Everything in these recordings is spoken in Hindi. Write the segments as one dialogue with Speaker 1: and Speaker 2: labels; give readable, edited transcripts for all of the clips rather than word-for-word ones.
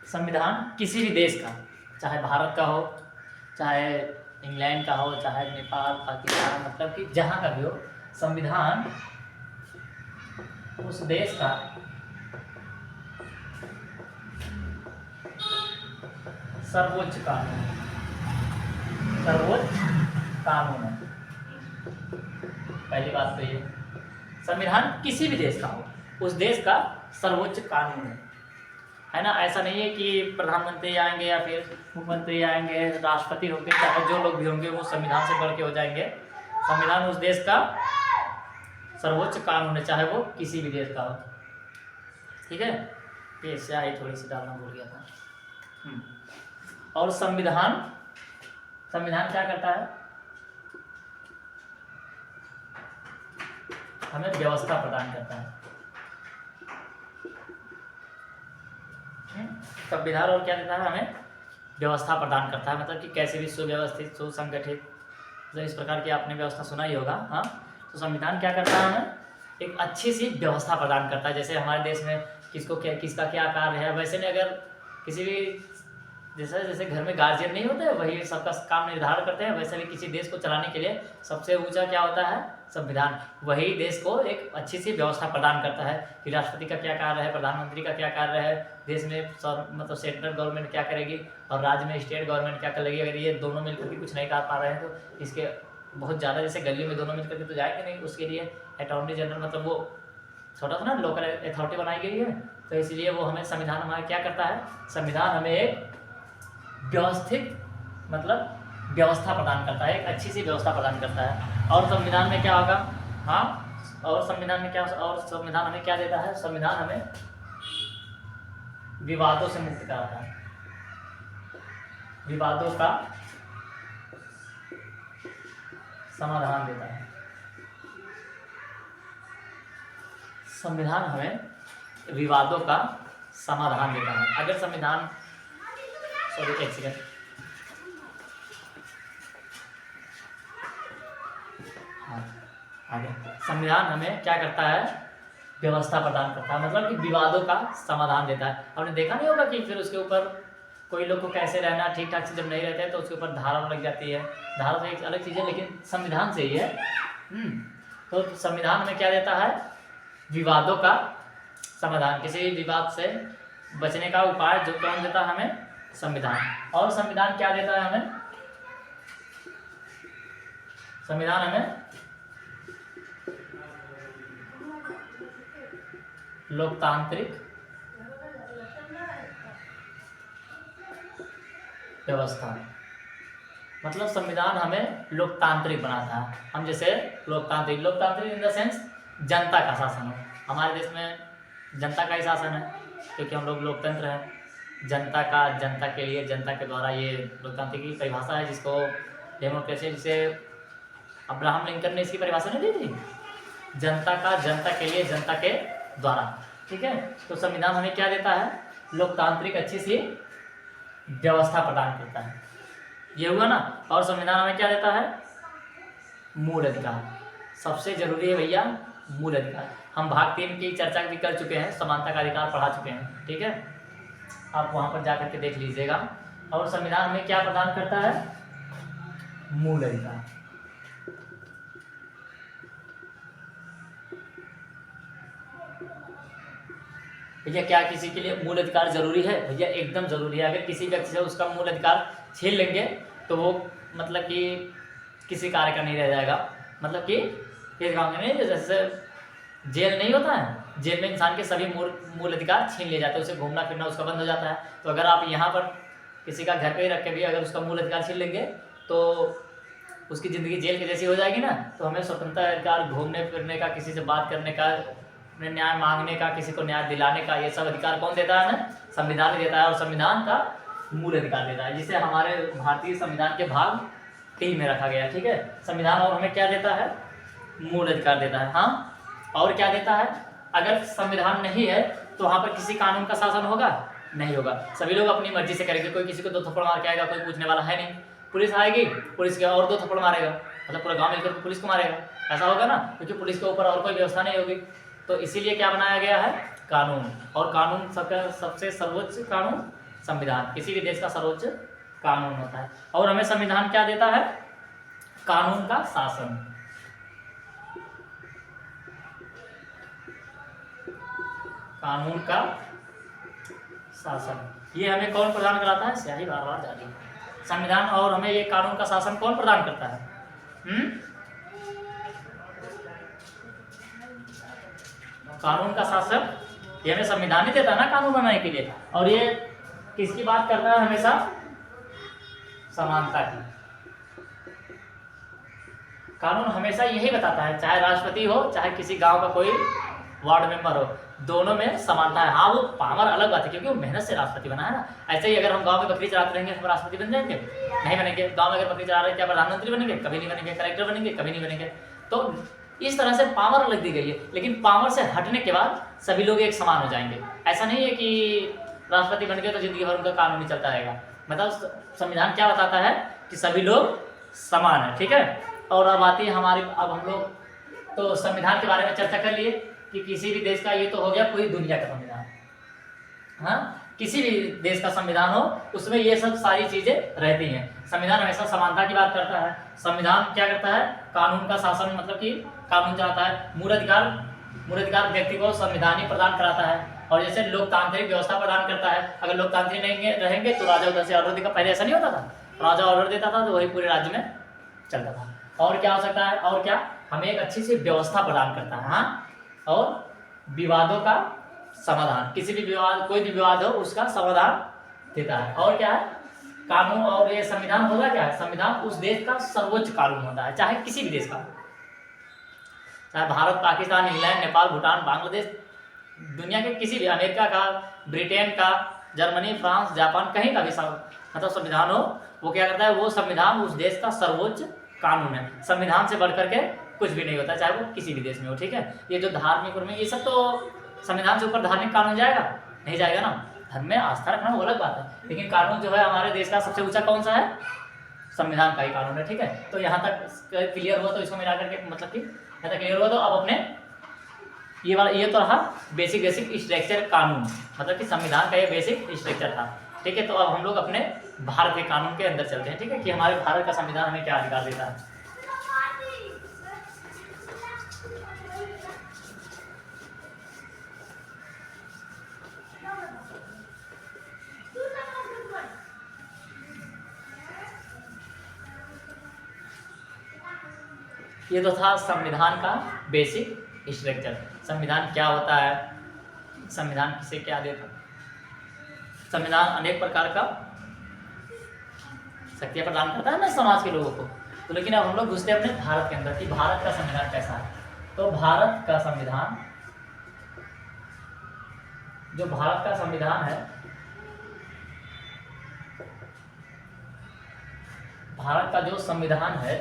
Speaker 1: संविधान किसी भी देश का, चाहे भारत का हो, चाहे इंग्लैंड का हो, चाहे नेपाल, पाकिस्तान, मतलब कि जहाँ का भी हो, संविधान उस देश का सर्वोच्च कानून है। पहली बात तो ये, संविधान किसी भी देश का हो, उस देश का सर्वोच्च कानून है ना। ऐसा नहीं है कि प्रधानमंत्री आएंगे या फिर मुख्यमंत्री आएंगे, राष्ट्रपति होंगे, चाहे जो लोग भी होंगे वो संविधान से बढ़ के हो जाएंगे। संविधान उस देश का सर्वोच्च कानून है, चाहे वो किसी भी देश का हो। ठीक है, ये स्याही थोड़ी सी डालना भूल गया था। और संविधान क्या करता है, हमें व्यवस्था प्रदान करता है। संविधान और क्या देता है, हमें व्यवस्था प्रदान करता है, मतलब कि कैसे भी सुव्यवस्थित, सुसंगठित, तो इस प्रकार की आपने व्यवस्था सुना ही होगा। हाँ, तो संविधान क्या करता है, हमें एक अच्छी सी व्यवस्था प्रदान करता है। जैसे हमारे देश में किसका क्या कार्य है, वैसे में अगर किसी भी जैसे घर में गार्जियन नहीं होते, वही सबका काम निर्धारण करते हैं, वैसे भी किसी देश को चलाने के लिए सबसे ऊंचा क्या होता है, संविधान। वही देश को एक अच्छी सी व्यवस्था प्रदान करता है कि राष्ट्रपति का क्या कार्य है, प्रधानमंत्री का क्या कार्य है, देश में मतलब सेंट्रल गवर्नमेंट क्या करेगी और राज्य में स्टेट गवर्नमेंट क्या करेगी। अगर ये दोनों मिलकर के कुछ नहीं कर पा रहे हैं तो इसके बहुत ज़्यादा, जैसे गली में दोनों मिलकर के तो जाएंगे नहीं, उसके लिए अटॉर्नी जनरल, मतलब वो छोटा सा ना लोकल अथॉरिटी बनाई गई है। तो इसलिए वो हमें संविधान हमारा क्या करता है, संविधान हमें एक व्यवस्थित मतलब व्यवस्था प्रदान करता है, एक अच्छी सी व्यवस्था प्रदान करता है। और संविधान में क्या होगा, हाँ, और संविधान हमें क्या देता है, संविधान हमें विवादों से मुक्त कराता है, विवादों का समाधान देता है। संविधान हमें विवादों का समाधान देता है। अगर संविधान, सॉरी एक सेकंड, हाँ आगे, संविधान हमें क्या करता है, व्यवस्था प्रदान करता है, मतलब कि विवादों का समाधान देता है। आपने देखा नहीं होगा कि फिर उसके ऊपर कोई लोग को कैसे रहना, ठीक ठाक से जब नहीं रहते हैं तो उसके ऊपर धारा लग जाती है। धारा तो एक अलग चीज़ है, लेकिन संविधान से ही है। तो संविधान में क्या देता है, विवादों का समाधान, किसी भी विवाद से बचने का उपाय जो कौन देता है, हमें संविधान। और संविधान क्या देता है हमें, संविधान हमें लोकतांत्रिक व्यवस्था, मतलब संविधान हमें लोकतांत्रिक बनाता है। हम जैसे लोकतांत्रिक इन द सेंस जनता का शासन हो। हमारे देश में जनता का ही शासन है, क्योंकि हम लोग लोकतंत्र हैं। जनता के लिए, जनता के द्वारा, ये लोकतांत्रिक की परिभाषा है, जिसको डेमोक्रेसी, जिसे अब्राहम लिंकन ने इसकी परिभाषा नहीं दी थी, जनता के लिए, जनता के द्वारा। ठीक है, तो संविधान हमें क्या देता है, लोकतांत्रिक अच्छी सी व्यवस्था प्रदान करता है, ये हुआ ना। और संविधान हमें क्या देता है, मूल अधिकार, सबसे जरूरी है भैया मूल अधिकार। हम भाग 3 की चर्चा भी कर चुके हैं, समानता का अधिकार पढ़ा चुके हैं। ठीक है, आप वहां पर जाकर के देख लीजिएगा। और संविधान हमें क्या प्रदान करता है, मूल अधिकार। भैया क्या किसी के लिए मूल अधिकार जरूरी है, भैया एकदम जरूरी है। अगर किसी व्यक्ति से उसका मूल अधिकार छीन लेंगे तो वो मतलब कि किसी कार्य का नहीं रह जाएगा। मतलब कि इस गाँव में नहीं, जैसे जेल नहीं होता है, जेल में इंसान के सभी मूल अधिकार छीन लिए जाते हैं, उसे घूमना फिरना उसका बंद हो जाता है। तो अगर आप यहाँ पर किसी का घर पे ही रख के भी अगर उसका मूल अधिकार छीन लेंगे तो उसकी ज़िंदगी जेल की जैसी हो जाएगी ना। तो हमें स्वतंत्रता अधिकार, घूमने फिरने का, किसी से बात करने का, न्याय मांगने का, किसी को न्याय दिलाने का, ये सब अधिकार कौन देता है हमें, संविधान देता है। और संविधान का मूल अधिकार देता है, जिसे हमारे भारतीय संविधान के भाग 3 में रखा गया है। ठीक है, संविधान और हमें क्या देता है, मूल अधिकार देता है। हाँ, और क्या देता है, अगर संविधान नहीं है तो वहाँ पर किसी कानून का शासन होगा, नहीं होगा। सभी लोग अपनी मर्जी से करेंगे, कोई किसी को 2 थप्पड़ मार के आएगा, कोई पूछने वाला है नहीं। पुलिस आएगी, पुलिस के और 2 थप्पड़ मारेगा, मतलब पूरा गांव मिलकर पुलिस को मारेगा, ऐसा होगा ना, क्योंकि पुलिस के ऊपर और कोई व्यवस्था नहीं होगी। तो इसीलिए क्या बनाया गया है, कानून। और कानून सबसे सर्वोच्च कानून संविधान किसी भी देश का सर्वोच्च कानून होता है। और हमें संविधान क्या देता है? कानून का शासन। कानून का शासन ये हमें कौन प्रदान कराता है? स्याही बार बार जा रही है। संविधान और हमें ये कानून का शासन कौन प्रदान करता है? कानून का शासन ये हमें संविधान ही देता है ना कानून बनाने के लिए। और ये किसकी बात करता है? हमेशा समानता की। कानून हमेशा यही बताता है, चाहे राष्ट्रपति हो चाहे किसी गांव का कोई वार्ड मेंबर हो, दोनों में समानता है। हाँ वो पावर अलग बात है क्योंकि वो मेहनत से राष्ट्रपति बना है ना। ऐसे ही अगर हम गांव में बकरी चराते रहेंगे हम राष्ट्रपति बन जाएंगे? नहीं बनेंगे। गांव में अगर बकरी चरा रहे क्या प्रधानमंत्री बनेंगे? कभी नहीं बनेंगे। कलेक्टर बनेंगे? कभी नहीं बनेंगे। तो इस तरह से पावर अलग दी गई है, लेकिन पावर से हटने के बाद सभी लोग एक समान हो जाएंगे। ऐसा नहीं है कि राष्ट्रपति बन गए तो जिंदगी भर उनका कानून ही चलता रहेगा। मतलब संविधान क्या बताता है कि सभी लोग समान है। ठीक है। और अब आती है हमारी, अब हम लोग तो संविधान के बारे में चर्चा कर लिए कि किसी भी देश का, ये तो हो गया पूरी दुनिया का संविधान। हाँ, किसी भी देश का संविधान हो उसमें ये सब सारी चीजें रहती हैं। संविधान हमेशा समानता की बात करता है। संविधान क्या करता है? कानून का शासन, मतलब कि कानून चलाता है। मूल अधिकार व्यक्ति को संविधान ही प्रदान कराता है। और जैसे लोकतांत्रिक व्यवस्था प्रदान करता है। अगर लोकतांत्रिक नहीं रहेंगे तो राजा उधर से ऑर्डर देगा। पहले ऐसा नहीं होता था, राजा ऑर्डर देता था तो वही पूरे राज्य में चलता था। और क्या हो सकता है? और क्या, हमें एक अच्छी सी व्यवस्था प्रदान करता है। हाँ, और विवादों का समाधान, किसी भी विवाद, कोई भी विवाद हो उसका समाधान देता है। और क्या है? कानून। और ये संविधान होगा क्या है? संविधान उस देश का सर्वोच्च कानून होता है, चाहे किसी भी देश का, चाहे भारत, पाकिस्तान, इंग्लैंड, नेपाल, भूटान, बांग्लादेश, दुनिया के किसी भी, अमेरिका का, ब्रिटेन का, जर्मनी, फ्रांस, जापान, कहीं का भी मतलब संविधान हो, वो क्या करता है? वो संविधान उस देश का सर्वोच्च कानून है। संविधान से बढ़कर के कुछ भी नहीं होता, चाहे वो किसी भी देश में हो। ठीक है। ये जो धार्मिक और में ये सब, तो संविधान से ऊपर धार्मिक कानून जाएगा? नहीं जाएगा ना। धर्म में आस्था रखना वो अलग बात है, लेकिन कानून जो है हमारे देश का सबसे ऊंचा कौन सा है? संविधान का ही कानून है। ठीक है। तो यहाँ तक क्लियर हुआ, तो इसको मिला करके मतलब कि यहाँ तक क्लियर हुआ। तो अब अपने ये तो रहा बेसिक स्ट्रक्चर कानून, मतलब कि संविधान का ये बेसिक स्ट्रक्चर था। ठीक है। तो अब हम लोग अपने भारत के कानून के अंदर चलते हैं। ठीक है, कि हमारे भारत का संविधान हमें क्या अधिकार देता है। ये तो था संविधान का बेसिक स्ट्रक्चर। संविधान क्या होता है, संविधान किसे क्या देता है। संविधान अनेक प्रकार का शक्तियाँ प्रदान करता है ना समाज के लोगों को। तो लेकिन अब हम लोग घुसते हैं अपने भारत के अंदर कि भारत का संविधान कैसा है। तो भारत का संविधान, जो भारत का संविधान है, भारत का जो संविधान है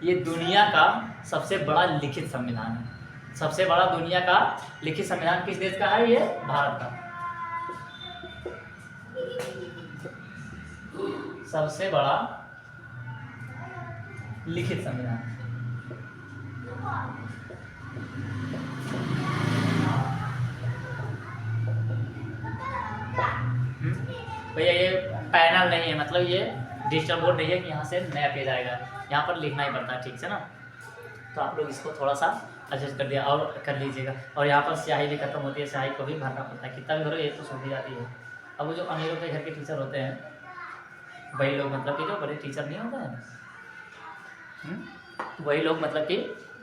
Speaker 1: ये दुनिया का सबसे बड़ा लिखित संविधान है। सबसे बड़ा दुनिया का लिखित संविधान किस देश का है? ये भारत का सबसे बड़ा लिखित संविधान। भैया ये पैनल नहीं है, मतलब ये डिजिटल बोर्ड नहीं है कि यहाँ से नया पेज आएगा, यहाँ पर लिखना ही पड़ता है। ठीक से ना, तो आप लोग इसको थोड़ा सा एडजस्ट कर दिया और कर लीजिएगा। और यहाँ पर स्याही भी खत्म होती है, स्याही को भी भरना पड़ता है। कितना भी भरो ये तो सूख जाती है। अब वो जो अमीरों के घर के टीचर होते हैं वही लोग, मतलब कि जो बड़े टीचर नहीं होते हैं, वही लोग मतलब कि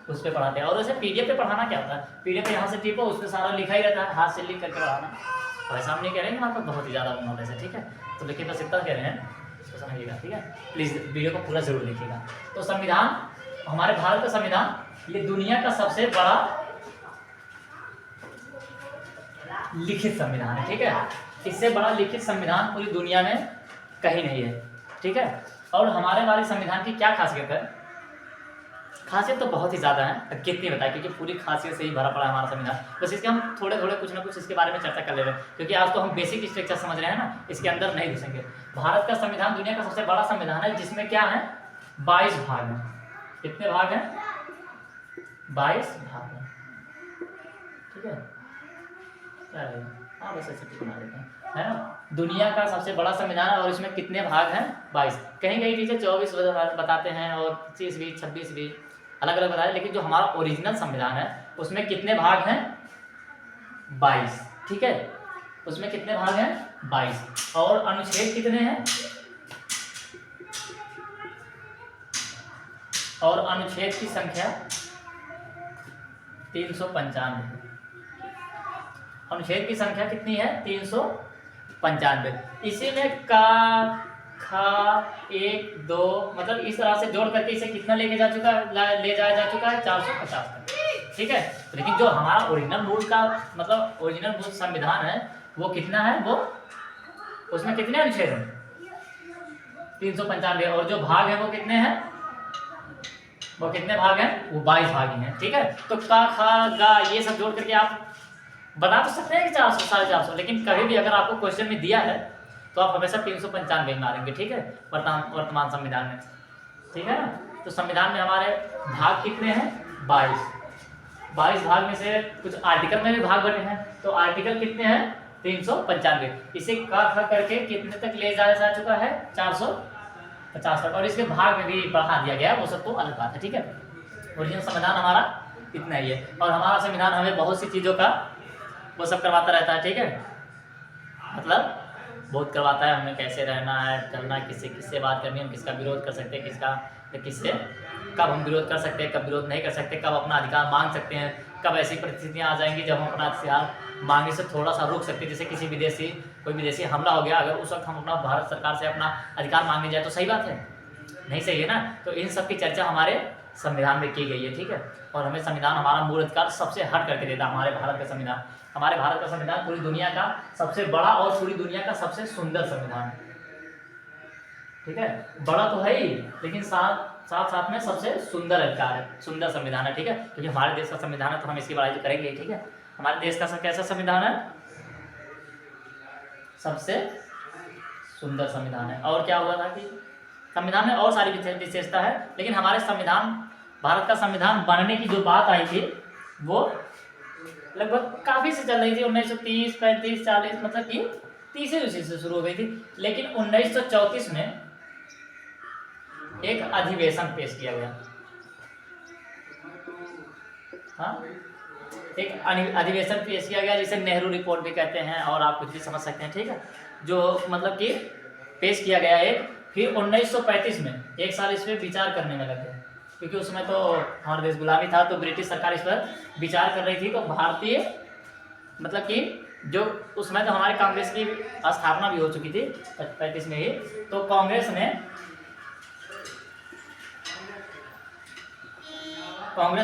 Speaker 1: उस पर पढ़ाते हैं। और वैसे पीडीएफ पे पढ़ाना क्या होता है? पीडीएफ पे यहाँ से टिपो, उस पर सारा लिखा ही रहता है, हाथ से लिख करके पढ़ाना। वैसा हम नहीं कह रहे हैं कि हमारे पास बहुत ही ज़्यादा नॉलेज है। ठीक है, तो लेकिन बस इतना कह रहे हैं, इसको समझिएगा। ठीक है, प्लीज़ वीडियो को पूरा जरूर देखिएगा। तो संविधान, हमारे भारत का संविधान ये दुनिया का सबसे बड़ा लिखित संविधान है। ठीक है, इससे बड़ा लिखित संविधान पूरी दुनिया में कहीं नहीं है। ठीक है, और हमारे संविधान की क्या खासियत है? खासियत तो बहुत ही ज़्यादा है, कितनी बताए, क्योंकि पूरी खासियत से ही भरा पड़ा है हमारा संविधान। बस इसके हम थोड़े थोड़े कुछ ना कुछ इसके बारे में चर्चा कर ले रहे हैं, क्योंकि आज तो हम बेसिक स्ट्रक्चर समझ रहे हैं ना, इसके अंदर नहीं घुसेंगे। भारत का संविधान दुनिया का सबसे बड़ा संविधान है, जिसमें क्या है 22 भाग हैं। कितने भाग हैं? 22 भाग हैं। ठीक है, क्या रहेगा? हाँ बस ऐसे बना देते हैं। है ना। दुनिया का सबसे बड़ा संविधान है और इसमें कितने भाग हैं? 22। कहीं कहीं टीचर 24 बताते हैं और 25 भी 26 भी अलग अलग बताते हैं, लेकिन जो हमारा ओरिजिनल संविधान है उसमें कितने भाग हैं? 22। ठीक है, उसमें कितने भाग हैं? 22। और अनुच्छेद कितने हैं? और अनुच्छेद की संख्या 395। अनुच्छेद की संख्या कितनी है? 395। इसी में का खा 1 2 मतलब इस तरह से जोड़ करके इसे कितना ले जाया जा चुका है? 450 तक। ठीक है, लेकिन जो हमारा ओरिजिनल मूल का मतलब ओरिजिनल मूल संविधान है वो कितना है? वो उसमें कितने अनुच्छेद हैं? 395। और जो भाग है वो कितने हैं? वो कितने भाग हैं? वो 22 भाग ही हैं। ठीक है, तो का खा गा ये सब जोड़ करके आप बता तो सकते हैं कि 400 450, लेकिन कभी भी अगर आपको क्वेश्चन में दिया है तो आप हमेशा 395 मारेंगे। ठीक है, वर्तमान संविधान में। ठीक है ना, तो संविधान में हमारे भाग कितने हैं? 22। 22 भाग में से कुछ आर्टिकल में भी भाग बने हैं, तो आर्टिकल कितने हैं? 395। इसे का खा करके कितने तक ले जाया जा चुका है? 450 तक। और इसके भाग में भी बढ़ा दिया गया, वो सब तो अलग बात है। ठीक है, ओरिजिनल संविधान हमारा इतना ही है और हमारा संविधान हमें बहुत सी चीज़ों का वो सब करवाता रहता है। ठीक है, मतलब बहुत करवाता है हमें कैसे रहना है, चलना है, किससे किससे बात करनी है, हम किसका विरोध कर सकते हैं, किससे कब हम विरोध कर सकते हैं, कब विरोध नहीं कर सकते, कब अपना अधिकार मांग सकते हैं, कब ऐसी परिस्थितियां आ जाएंगी जब हम अपना अधिकार मांगने से थोड़ा सा रुक सकते हैं। जैसे कोई विदेशी हमला हो गया, अगर उस वक्त हम अपना भारत सरकार से अपना अधिकार मांगने जाए तो सही बात है? नहीं सही है ना। तो इन सब की चर्चा हमारे संविधान में की गई है। ठीक है, और हमें संविधान हमारा मूल अधिकार सबसे हट करके देता है। हमारे भारत का संविधान पूरी दुनिया का सबसे बड़ा और पूरी दुनिया का सबसे सुंदर संविधान है। ठीक है, बड़ा तो है ही, लेकिन साथ में सबसे सुंदर अधिकार है, सुंदर संविधान है। ठीक है, क्योंकि हमारे देश का संविधान है तो हम इसकी बड़ाई तो करेंगे। ठीक है, हमारे देश का कैसा संविधान है? सबसे सुंदर संविधान है। और क्या हुआ था कि संविधान में और सारी विशेषता है, लेकिन हमारे भारत का संविधान बनने की जो बात आई थी वो लगभग काफी से चल रही थी। 1930 35 40 मतलब कि 30 से शुरू हो गई थी, लेकिन 1934 में एक अधिवेशन पेश किया गया। हाँ, एक अधिवेशन पेश किया गया जिसे नेहरू रिपोर्ट भी कहते हैं और आप कुछ भी समझ सकते हैं। ठीक है, जो मतलब कि पेश किया गया एक, फिर 1935 में एक साल इस पर विचार करने में लगे, क्योंकि उसमें तो हमारा देश गुलामी था, तो ब्रिटिश सरकार इस पर विचार कर रही थी। तो भारतीय मतलब कि जो उसमें तो हमारे कांग्रेस की स्थापना भी हो चुकी थी 35 में ही, तो कांग्रेस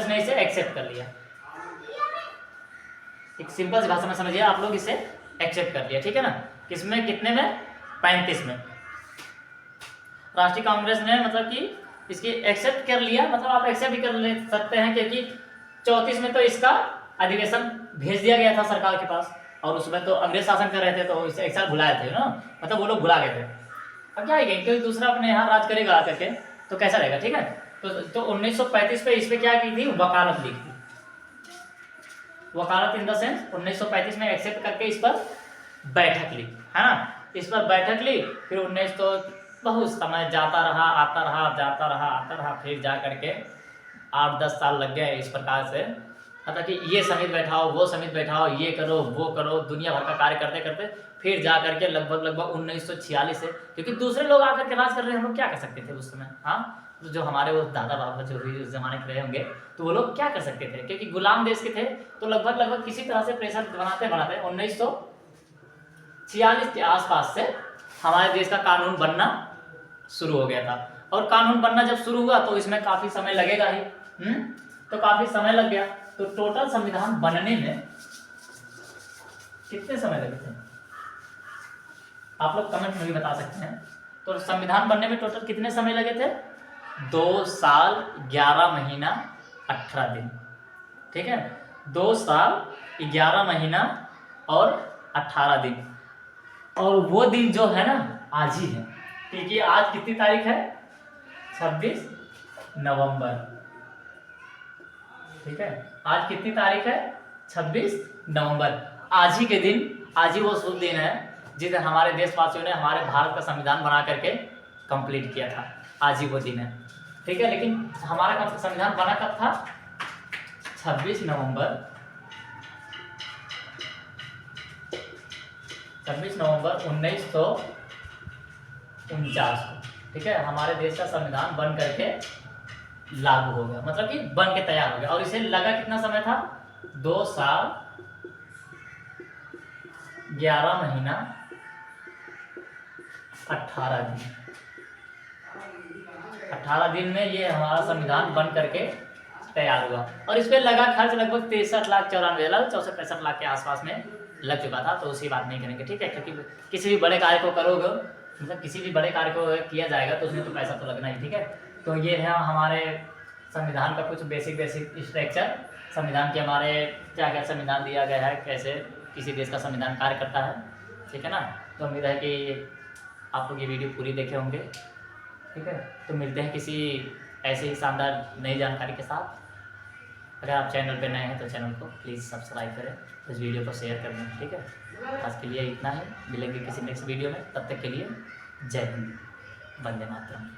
Speaker 1: ने इसे एक्सेप्ट कर लिया। एक सिंपल सी भाषा में समझिए आप लोग, इसे एक्सेप्ट कर लिया। ठीक है ना, किसमें कितने में? 35 में। राष्ट्रीय कांग्रेस ने मतलब कि इसकी एक्सेप्ट कर लिया, मतलब आप एक्सेप्ट भी कर ले सकते हैं, क्योंकि 34 में तो इसका अधिवेशन भेज दिया गया था सरकार के पास, और उसमें तो अंग्रेज शासन कर रहे थे, तो इसे एक साल भुलाए थे ना, मतलब वो लोग भुला गए थे। अब क्या है, कोई दूसरा अपने यहाँ राज करेगा करके तो कैसा रहेगा। ठीक है, तो 1935 पे इस पे क्या की थी? वकालत ली थी। वकालत इन द सेंस 1935 में एक्सेप्ट करके इस पर बैठक ली, है ना। इस पर बैठक ली, फिर 19 तो बहुत समय जाता रहा, आता रहा, फिर जा करके 8-10 साल लग गए इस प्रकार से, मतलब कि ये समिति बैठाओ, वो समिति बैठाओ, ये करो, वो करो, दुनिया भर का कार्य करते करते फिर जा करके लगभग 1946 से, क्योंकि दूसरे लोग आकर के राज कर रहे हैं, हम लोग क्या कर सकते थे उस समय। हाँ, तो जो हमारे वो दादा बाबा जो भी उस जमाने के रहे होंगे, तो वो लोग क्या कर सकते थे, क्योंकि गुलाम देश के थे, तो लगभग किसी तरह से प्रेशर बनाते 1946 के आसपास से हमारे देश का कानून बनना शुरू हो गया था। और कानून बनना जब शुरू हुआ तो इसमें काफी समय लगेगा ही, तो काफी समय लग गया। तो टोटल संविधान बनने में कितने समय लगे थे, आप लोग कमेंट में भी बता सकते हैं। तो संविधान बनने में टोटल कितने समय लगे थे? 2 साल 11 महीना 18 दिन। ठीक है, 2 साल 11 महीना और 18 दिन। और वो दिन जो है ना आज ही है, क्योंकि आज कितनी तारीख है? 26 नवंबर। ठीक है, आज कितनी तारीख है? 26 नवंबर। आज ही के दिन, आज ही वो शुभ दिन है जिस दिन हमारे देशवासियों ने हमारे भारत का संविधान बना करके कंप्लीट किया था, आज ही वो दिन है। ठीक है, लेकिन हमारा संविधान बना कब था? 26 नवंबर 1949 को। ठीक है, हमारे देश का संविधान बन करके लागू हो गया, मतलब कि बन के तैयार हो गया। और इसे लगा कितना समय था? 2 साल 11 महीना 18 दिन। 18 दिन में ये हमारा संविधान बन करके तैयार हुआ। और इस पे लगा खर्च लगभग 63,94,64 लाख के आसपास में लग चुका था। तो उसी बात नहीं करेंगे, ठीक है, क्योंकि किसी भी बड़े कार्य को करोगे, मतलब किसी भी बड़े कार्य को किया जाएगा तो उसमें तो पैसा तो लगना ही। ठीक है, तो ये है हमारे संविधान का कुछ बेसिक स्ट्रक्चर, संविधान के हमारे क्या क्या संविधान दिया गया है, कैसे किसी देश का संविधान कार्य करता है। ठीक है ना, तो उम्मीद है कि आप लोग ये वीडियो पूरी देखे होंगे। ठीक है, तो मिलते हैं किसी ऐसे ही शानदार नई जानकारी के साथ। अगर आप चैनल पे नए हैं तो चैनल को प्लीज़ सब्सक्राइब करें, इस वीडियो को शेयर कर दें। ठीक है, आज के लिए इतना ही, मिलेंगे किसी नेक्स्ट वीडियो में, तब तक के लिए जय हिंद, वंदे मातरम।